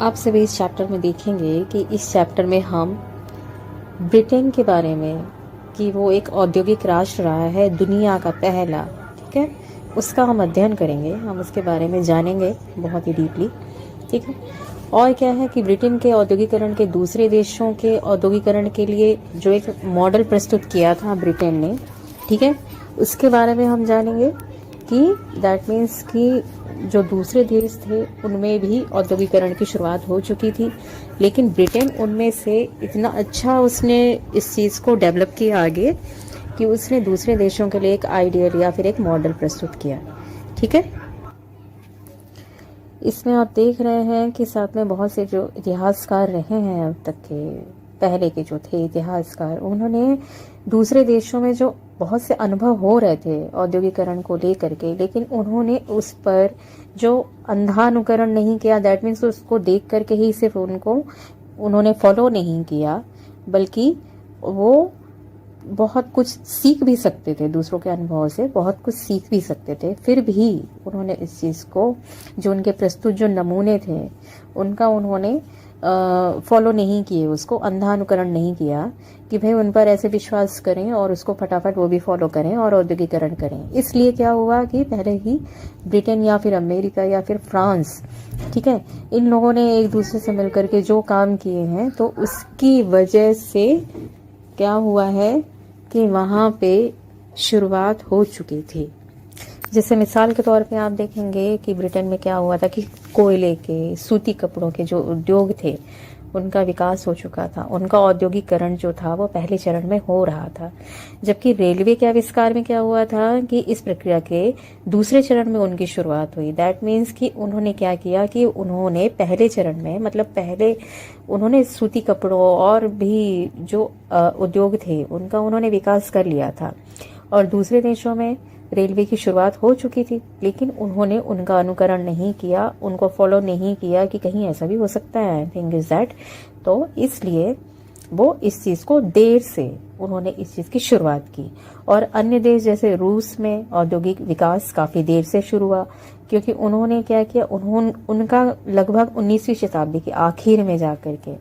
आप सभी इस चैप्टर में देखेंगे कि इस चैप्टर में हम ब्रिटेन के बारे में कि वो एक औद्योगिक राष्ट्र रहा है, दुनिया का पहला, ठीक है, उसका हम अध्ययन करेंगे। हम उसके बारे में जानेंगे बहुत ही डीपली, ठीक है। और क्या है कि ब्रिटेन के औद्योगिकरण के दूसरे देशों के औद्योगिकरण के लिए जो एक मॉडल प्रस्तुत किया था ब्रिटेन ने, ठीक है, उसके बारे में हम जानेंगे कि दैट मीन्स कि जो दूसरे देश थे उनमें भी औद्योगिकरण की शुरुआत हो चुकी थी, लेकिन ब्रिटेन उनमें से इतना अच्छा उसने इस चीज़ को डेवलप किया आगे कि उसने दूसरे देशों के लिए एक आइडियल या फिर एक मॉडल प्रस्तुत किया, ठीक है। इसमें आप देख रहे हैं कि साथ में बहुत से जो इतिहासकार रहे हैं अब तक के, पहले के जो थे इतिहासकार, उन्होंने दूसरे देशों में जो बहुत से अनुभव हो रहे थे औद्योगिकरण को लेकर के, लेकिन उन्होंने उस पर जो अंधानुकरण नहीं किया, दैट मीन्स उसको देख करके ही सिर्फ उन्होंने फॉलो नहीं किया, बल्कि वो बहुत कुछ सीख भी सकते थे, दूसरों के अनुभव से बहुत कुछ सीख भी सकते थे। फिर भी उन्होंने इस चीज़ को, जो उनके प्रस्तुत जो नमूने थे उनका उन्होंने फॉलो नहीं किए, उसको अंधानुकरण नहीं किया कि भाई उन पर ऐसे विश्वास करें और उसको फटाफट वो भी फॉलो करें और औद्योगिकरण करें। इसलिए क्या हुआ कि पहले ही ब्रिटेन या फिर अमेरिका या फिर फ्रांस, ठीक है, इन लोगों ने एक दूसरे से मिलकर के जो काम किए हैं, तो उसकी वजह से क्या हुआ है कि वहाँ पे शुरुआत हो चुकी थी। जैसे मिसाल के तौर पे आप देखेंगे कि ब्रिटेन में क्या हुआ था कि कोयले के, सूती कपड़ों के जो उद्योग थे उनका विकास हो चुका था, उनका औद्योगिकरण जो था वो पहले चरण में हो रहा था। जबकि रेलवे के आविष्कार में क्या हुआ था कि इस प्रक्रिया के दूसरे चरण में उनकी शुरुआत हुई। दैट मीन्स कि उन्होंने क्या किया कि उन्होंने पहले चरण में, मतलब पहले उन्होंने सूती कपड़ों और भी जो उद्योग थे उनका उन्होंने विकास कर लिया था, और दूसरे देशों में रेलवे की शुरुआत हो चुकी थी, लेकिन उन्होंने उनका अनुकरण नहीं किया, उनको फॉलो नहीं किया कि कहीं ऐसा भी हो सकता है, थिंग इज दैट। तो इसलिए वो इस चीज़ को देर से उन्होंने इस चीज़ की शुरुआत की। और अन्य देश जैसे रूस में औद्योगिक विकास काफ़ी देर से शुरू हुआ, क्योंकि उन्होंने क्या किया, उनका लगभग 19वीं शताब्दी के आखिर में जाकर के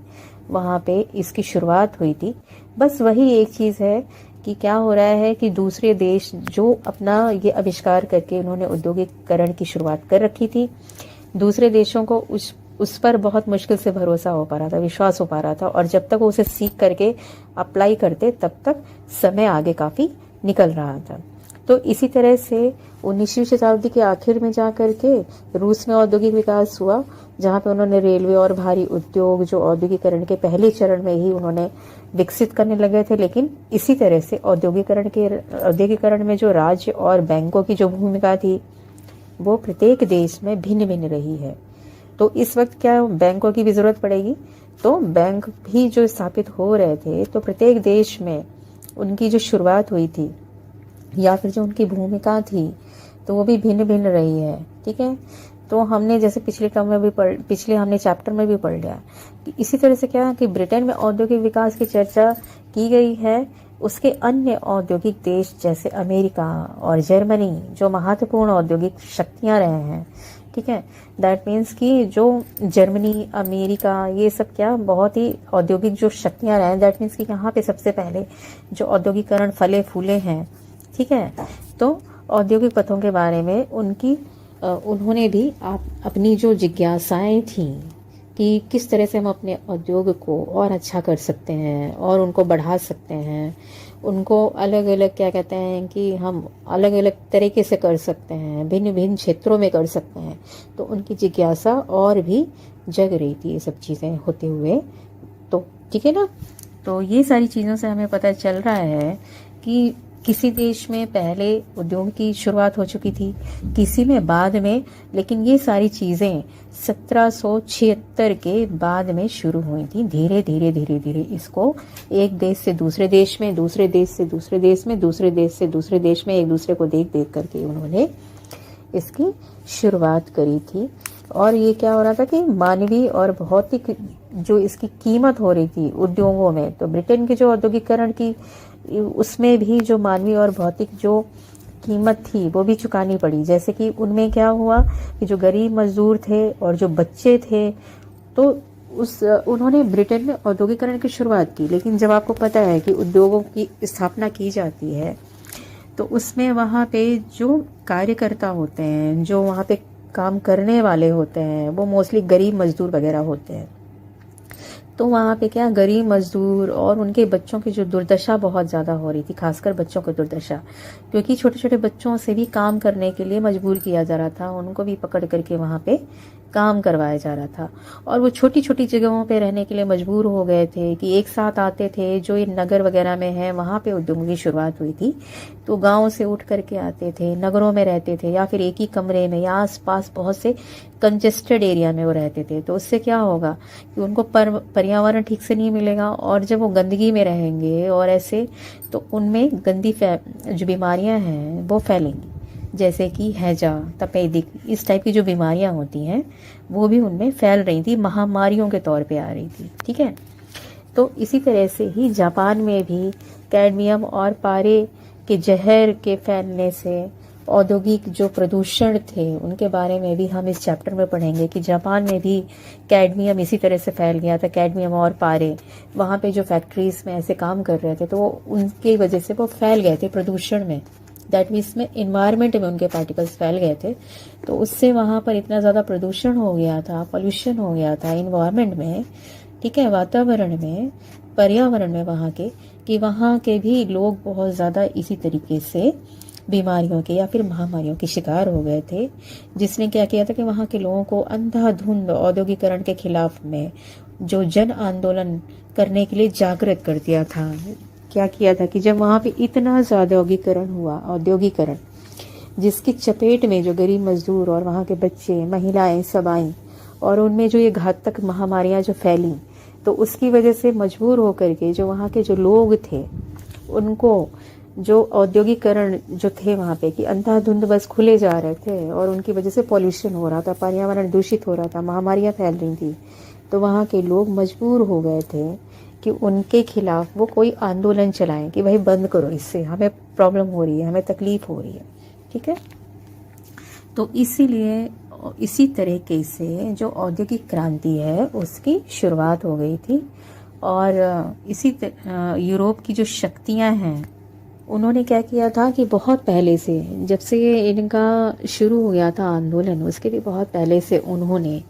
वहाँ पे इसकी शुरुआत हुई थी। बस वही एक चीज़ है कि क्या हो रहा है कि दूसरे देश जो अपना ये आविष्कार करके उन्होंने औद्योगिकरण की शुरुआत कर रखी थी, दूसरे देशों को उस पर बहुत मुश्किल से भरोसा हो पा रहा था, विश्वास हो पा रहा था, और जब तक वो उसे सीख करके अप्लाई करते तब तक समय आगे काफ़ी निकल रहा था। तो इसी तरह से 19वीं शताब्दी के आखिर में जा करके रूस में औद्योगिक विकास हुआ, जहाँ पे उन्होंने रेलवे और भारी उद्योग जो औद्योगिकरण के पहले चरण में ही उन्होंने विकसित करने लगे थे। लेकिन इसी तरह से औद्योगिकरण में जो राज्य और बैंकों की जो भूमिका थी वो प्रत्येक देश में भिन्न भिन्न रही है। तो इस वक्त क्या बैंकों की भी जरूरत पड़ेगी, तो बैंक भी जो स्थापित हो रहे थे, तो प्रत्येक देश में उनकी जो शुरुआत हुई थी या फिर जो उनकी भूमिका थी तो वो भी भिन्न भिन्न रही है, ठीक है। तो हमने जैसे पिछले हमने चैप्टर में भी पढ़ लिया कि इसी तरह से क्या कि ब्रिटेन में औद्योगिक विकास की चर्चा की गई है, उसके अन्य औद्योगिक देश जैसे अमेरिका और जर्मनी जो महत्वपूर्ण औद्योगिक शक्तियां रहे हैं, ठीक है। दैट मीन्स कि जो जर्मनी, अमेरिका, ये सब क्या बहुत ही औद्योगिक जो शक्तियां रहे हैं, दैट मीन्स कि यहाँ पे सबसे पहले जो औद्योगिकरण फले फूले हैं, ठीक है। तो औद्योगिक पथों के बारे में उन्होंने भी अपनी जो जिज्ञासाएं थी कि किस तरह से हम अपने उद्योग को और अच्छा कर सकते हैं और उनको बढ़ा सकते हैं, उनको अलग अलग क्या कहते हैं कि हम अलग अलग तरीके से कर सकते हैं, भिन्न भिन्न क्षेत्रों में कर सकते हैं। तो उनकी जिज्ञासा और भी जग रही थी ये सब चीज़ें होते हुए, तो ठीक है ना। तो ये सारी चीज़ों से हमें पता चल रहा है कि किसी देश में पहले उद्योग की शुरुआत हो चुकी थी, किसी में बाद में, लेकिन ये सारी चीज़ें 1776 के बाद में शुरू हुई थी। धीरे धीरे धीरे धीरे इसको एक देश से दूसरे देश में, दूसरे देश से दूसरे देश में, दूसरे देश से दूसरे देश में एक दूसरे को देख देख करके उन्होंने इसकी शुरुआत करी थी। और ये क्या हो रहा था कि मानवीय और भौतिक जो इसकी कीमत हो रही थी उद्योगों में, तो ब्रिटेन की जो औद्योगिकरण की उसमें भी जो मानवीय और भौतिक जो कीमत थी वो भी चुकानी पड़ी। जैसे कि उनमें क्या हुआ कि जो गरीब मजदूर थे और जो बच्चे थे, तो उन्होंने ब्रिटेन में औद्योगिकरण की शुरुआत की। लेकिन जब आपको पता है कि उद्योगों की स्थापना की जाती है तो उसमें वहाँ पे जो कार्यकर्ता होते हैं, जो वहाँ पे काम करने वाले होते हैं, वो मोस्टली गरीब मजदूर वगैरह होते हैं। तो वहाँ पे क्या, गरीब मजदूर और उनके बच्चों की जो दुर्दशा बहुत ज़्यादा हो रही थी, खासकर बच्चों की दुर्दशा, क्योंकि छोटे छोटे बच्चों से भी काम करने के लिए मजबूर किया जा रहा था, उनको भी पकड़ करके वहाँ पे काम करवाया जा रहा था। और वो छोटी छोटी जगहों पे रहने के लिए मजबूर हो गए थे कि एक साथ आते थे, जो ये नगर वगैरह में है वहाँ पे उद्योगों की शुरुआत हुई थी, तो गाँव से उठ करके आते थे, नगरों में रहते थे, या फिर एक ही कमरे में या आस पास बहुत से कंजेस्टेड एरिया में वो रहते थे। तो उससे क्या होगा कि उनको पर्यावरण ठीक से नहीं मिलेगा, और जब वो गंदगी में रहेंगे और ऐसे, तो उनमें गंदी जो बीमारियां हैं वो फैलेंगी, जैसे कि हैजा, तपेदिक, इस टाइप की जो बीमारियां होती हैं वो भी उनमें फैल रही थी, महामारियों के तौर पे आ रही थी। ठीक है, तो इसी तरह से ही जापान में भी कैडमियम और पारे के जहर के फैलने से औद्योगिक जो प्रदूषण थे उनके बारे में भी हम इस चैप्टर में पढ़ेंगे कि जापान में भी कैडमियम इसी तरह से फैल गया था। कैडमियम और पारे वहाँ पे जो फैक्ट्रीज में ऐसे काम कर रहे थे, तो उनकी वजह से वो फैल गए थे प्रदूषण में, दैट मीन्स में इन्वायरमेंट में उनके पार्टिकल्स फैल गए थे। तो उससे वहाँ पर इतना ज़्यादा प्रदूषण हो गया था, पॉल्यूशन हो गया था इन्वायरमेंट में, ठीक है, वातावरण में, पर्यावरण में वहाँ के, कि वहाँ के भी लोग बहुत ज़्यादा इसी तरीके से बीमारियों के या फिर महामारियों के शिकार हो गए थे, जिसने क्या किया था कि वहाँ के लोगों को अंधाधुंध औद्योगिकरण के खिलाफ में जो जन आंदोलन करने के लिए जागृत कर दिया था। क्या किया था कि जब वहाँ पे इतना ज़्यादा औद्योगिकरण, जिसकी चपेट में जो गरीब मजदूर और वहाँ के बच्चे, महिलाएं सब आईं, और उनमें जो ये घातक महामारियां जो फैली, तो उसकी वजह से मजबूर होकर के जो वहाँ के जो लोग थे, उनको जो औद्योगिकरण जो थे वहाँ पे, कि अंधाधुंध बस खुले जा रहे थे और उनकी वजह से पॉल्यूशन हो रहा था, पर्यावरण दूषित हो रहा था, महामारियां फैल रही थी। तो वहाँ के लोग मजबूर हो गए थे कि उनके खिलाफ वो कोई आंदोलन चलाएं कि भाई बंद करो, इससे हमें प्रॉब्लम हो रही है, हमें तकलीफ हो रही है। ठीक है, तो इसीलिए इसी तरीके से जो औद्योगिक क्रांति है उसकी शुरुआत हो गई थी। और इसी यूरोप की जो शक्तियां हैं उन्होंने क्या किया था कि बहुत पहले से, जब से इनका शुरू हो गया था आंदोलन, उसके भी बहुत पहले से उन्होंने,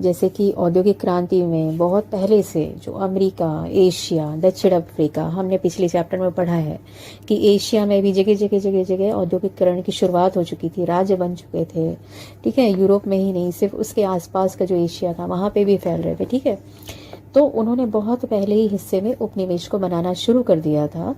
जैसे कि औद्योगिक क्रांति में बहुत पहले से जो अमेरिका, एशिया, दक्षिण अफ्रीका, हमने पिछले चैप्टर में पढ़ा है कि एशिया में भी जगह जगह औद्योगिकरण की शुरुआत हो चुकी थी, राज्य बन चुके थे। ठीक है, यूरोप में ही नहीं, सिर्फ उसके आसपास का जो एशिया था वहाँ पे भी फैल रहे थे। ठीक है, तो उन्होंने बहुत पहले ही हिस्से में उपनिवेश को बनाना शुरू कर दिया था।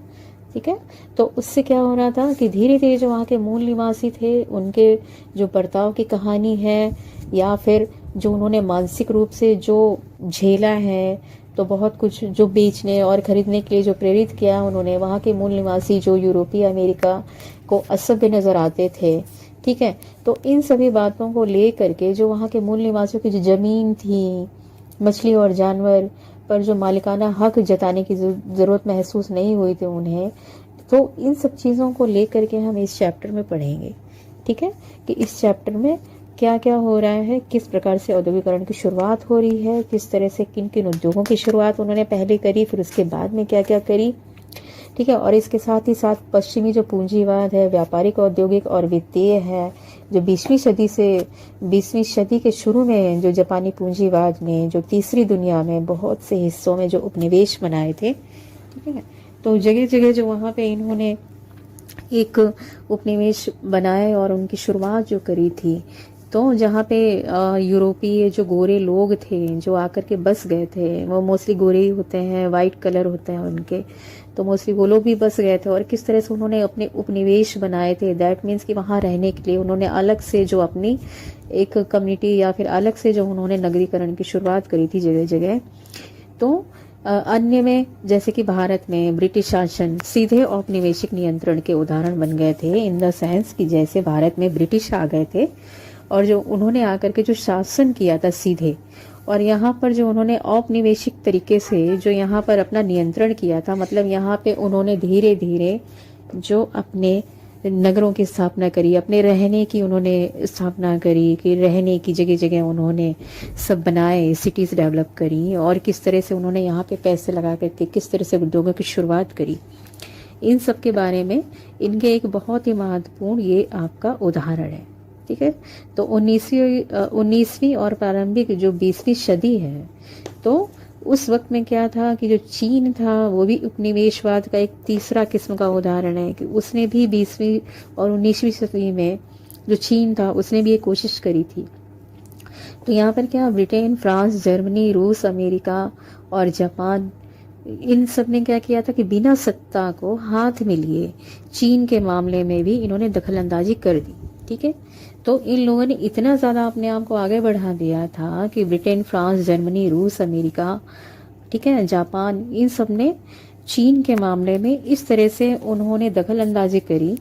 ठीक है, तो उससे क्या हो रहा था कि धीरे धीरे जो वहाँ के मूल निवासी थे, उनके जो बर्ताव की कहानी है, या फिर जो उन्होंने मानसिक रूप से जो झेला है, तो बहुत कुछ जो बेचने और खरीदने के लिए जो प्रेरित किया उन्होंने, वहाँ के मूल निवासी जो यूरोपीय अमेरिका को असभ्य नजर आते थे। ठीक है, तो इन सभी बातों को ले करके जो वहाँ के मूल निवासियों की जो जमीन थी, मछली और जानवर पर जो मालिकाना हक जताने की जरूरत महसूस नहीं हुई थी उन्हें, तो इन सब चीज़ों को लेकर के हम इस चैप्टर में पढ़ेंगे। ठीक है, कि इस चैप्टर में क्या क्या हो रहा है, किस प्रकार से औद्योगिकरण की शुरुआत हो रही है, किस तरह से किन किन उद्योगों की शुरुआत उन्होंने पहले करी, फिर उसके बाद में क्या क्या करी। ठीक है, और इसके साथ ही साथ पश्चिमी जो पूंजीवाद है, व्यापारिक, औद्योगिक और वित्तीय है, जो 20वीं सदी के शुरू में जो जापानी पूंजीवाद ने जो तीसरी दुनिया में बहुत से हिस्सों में जो उपनिवेश बनाए थे। ठीक है, तो जगह जगह जो वहाँ पे इन्होंने एक उपनिवेश बनाए और उनकी शुरुआत जो करी थी, तो जहाँ पे यूरोपीय जो गोरे लोग थे जो आकर के बस गए थे, वो मोस्टली गोरे ही होते हैं, वाइट कलर होते हैं उनके, तो मोस्टली वो लोग भी बस गए थे। और किस तरह से उन्होंने अपने उपनिवेश बनाए थे, दैट मीन्स कि वहाँ रहने के लिए उन्होंने अलग से जो अपनी एक कम्युनिटी या फिर अलग से जो उन्होंने नगरीकरण की शुरुआत करी थी जगह जगह। तो अन्य में जैसे कि भारत में ब्रिटिश शासन सीधे औपनिवेशिक नियंत्रण के उदाहरण बन गए थे, इन द सेंस कि जैसे भारत में ब्रिटिश आ गए थे और जो उन्होंने आकर के जो शासन किया था सीधे, और यहाँ पर जो उन्होंने औपनिवेशिक तरीके से जो यहाँ पर अपना नियंत्रण किया था, मतलब यहाँ पे उन्होंने धीरे धीरे जो अपने नगरों की स्थापना करी, अपने रहने की उन्होंने स्थापना करी, कि रहने की जगह जगह उन्होंने सब बनाए, सिटीज़ डेवलप करी, और किस तरह से उन्होंने यहाँ पे पैसे लगा करके किस तरह से उद्योगों की शुरुआत करी। इन सब के बारे में इनके एक बहुत ही महत्वपूर्ण ये आपका उदाहरण है। ठीक है, तो 19वीं और प्रारंभिक जो 20वीं सदी है, तो उस वक्त में क्या था कि जो चीन था वो भी उपनिवेशवाद का एक तीसरा किस्म का उदाहरण है, कि उसने भी 20वीं और 19वीं सदी में जो चीन था उसने भी ये कोशिश करी थी। तो यहाँ पर क्या ब्रिटेन, फ्रांस, जर्मनी, रूस, अमेरिका और जापान, इन सब ने क्या किया था कि बिना सत्ता को हाथ में लिए चीन के मामले में भी इन्होंने दखलंदाजी कर दी। ठीक है, तो इन लोगों ने इतना ज़्यादा अपने आप को आगे बढ़ा दिया था कि ब्रिटेन, फ्रांस, जर्मनी, रूस, अमेरिका, ठीक है, जापान, इन सब ने चीन के मामले में इस तरह से उन्होंने दखलंदाजी करी,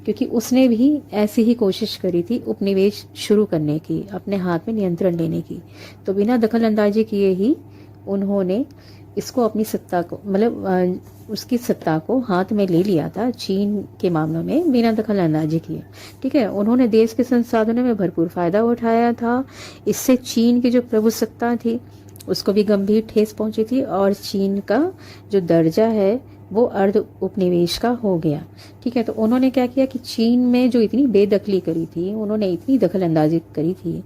क्योंकि उसने भी ऐसी ही कोशिश करी थी उपनिवेश शुरू करने की, अपने हाथ में नियंत्रण लेने की। तो बिना दखलंदाजी किए ही उन्होंने इसको अपनी सत्ता को, मतलब उसकी सत्ता को हाथ में ले लिया था चीन के मामलों में, बिना दखलंदाजी किए। ठीक है, उन्होंने देश के संसाधनों में भरपूर फायदा उठाया था। इससे चीन की जो प्रभुसत्ता थी उसको भी गंभीर ठेस पहुंची थी, और चीन का जो दर्जा है वो अर्ध उपनिवेश का हो गया। ठीक है, तो उन्होंने क्या किया कि चीन में जो इतनी बेदखली करी थी, उन्होंने इतनी दखलंदाजी करी थी,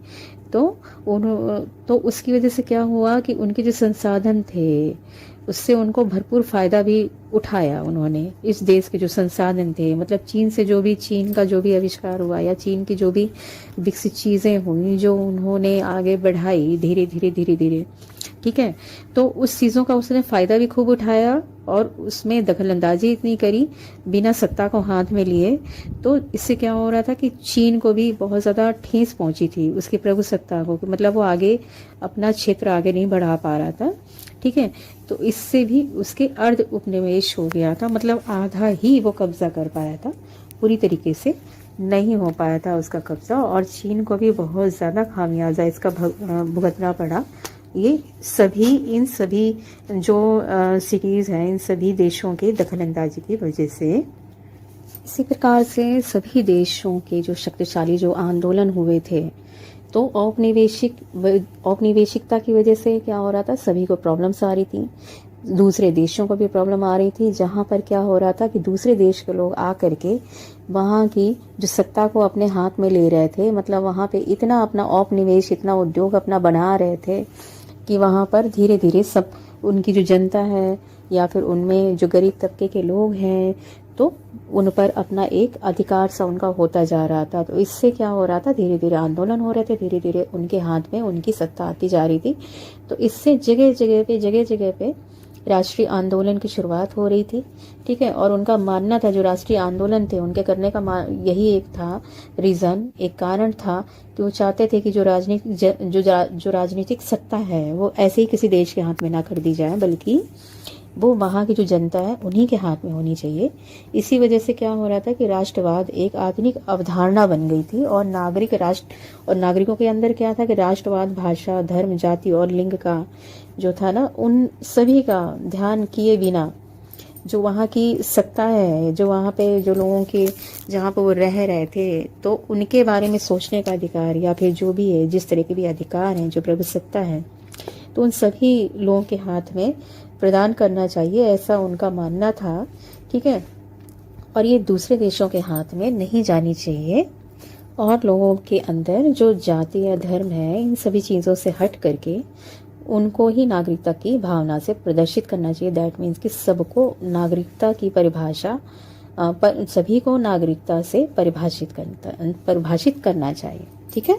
तो उसकी वजह से क्या हुआ कि उनके जो संसाधन थे उससे उनको भरपूर फायदा भी उठाया उन्होंने। इस देश के जो संसाधन थे, मतलब चीन का जो भी आविष्कार हुआ, या चीन की जो भी विकसित चीजें हुई जो उन्होंने आगे बढ़ाई धीरे धीरे धीरे धीरे, ठीक है, तो उस चीजों का उसने फायदा भी खूब उठाया और उसमें दखलंदाजी इतनी करी बिना सत्ता को हाथ में लिए। तो इससे क्या हो रहा था कि चीन को भी बहुत ज्यादा ठेस पहुंची थी उसकी प्रभुसत्ता को, मतलब वो आगे अपना क्षेत्र आगे नहीं बढ़ा पा रहा था। ठीक है, तो इससे भी उसके अर्ध उपनिवेश हो गया था, मतलब आधा ही वो कब्जा कर पाया था, पूरी तरीके से नहीं हो पाया था उसका कब्जा, और चीन को भी बहुत ज्यादा खामियाजा इसका भुगतना पड़ा। ये इन सभी जो सिटीज हैं, इन सभी देशों के दखलंदाजी की वजह से। इसी प्रकार से सभी देशों के जो शक्तिशाली जो आंदोलन हुए थे, तो औपनिवेशिकता की वजह से क्या हो रहा था, सभी को प्रॉब्लम्स आ रही थी, दूसरे देशों को भी प्रॉब्लम आ रही थी, जहां पर क्या हो रहा था कि दूसरे देश के लोग आ करके वहां की जो सत्ता को अपने हाथ में ले रहे थे, मतलब वहां पे इतना अपना औपनिवेश, इतना उद्योग अपना बना रहे थे कि वहां पर धीरे धीरे सब उनकी जो जनता है या फिर उनमें जो गरीब तबके के लोग हैं, तो उन पर अपना एक अधिकार सा उनका होता जा रहा था। तो इससे क्या हो रहा था, धीरे धीरे आंदोलन हो रहे थे, धीरे धीरे उनके हाथ में उनकी सत्ता आती जा रही थी। तो इससे जगह जगह पे राष्ट्रीय आंदोलन की शुरुआत हो रही थी। ठीक है, और उनका मानना था, जो राष्ट्रीय आंदोलन थे उनके करने का यही एक था रीजन, एक कारण था कि वो चाहते थे कि जो राजनीतिक सत्ता है वो ऐसे ही किसी देश के हाथ में ना कर दी जाए, बल्कि वो वहाँ की जो जनता है उन्हीं के हाथ में होनी चाहिए। इसी वजह से क्या हो रहा था कि राष्ट्रवाद एक आधुनिक अवधारणा बन गई थी, और नागरिकों के अंदर क्या था कि राष्ट्रवाद भाषा, धर्म, जाति और लिंग का जो था ना, उन सभी का ध्यान किए बिना जो वहाँ की सत्ता है, जो वहाँ पे जो लोगों के जहाँ पे वो रह रहे थे, तो उनके बारे में सोचने का अधिकार, या फिर जो भी है जिस तरह के भी अधिकार हैं, जो प्रभुसत्ता है, तो उन सभी लोगों के हाथ में प्रदान करना चाहिए, ऐसा उनका मानना था। ठीक है, और ये दूसरे देशों के हाथ में नहीं जानी चाहिए, और लोगों के अंदर जो जाति या धर्म है, इन सभी चीज़ों से हट करके उनको ही नागरिकता की भावना से प्रदर्शित करना चाहिए। दैट मीन्स कि सबको नागरिकता की परिभाषा, सभी को नागरिकता से परिभाषित करना चाहिए। ठीक है।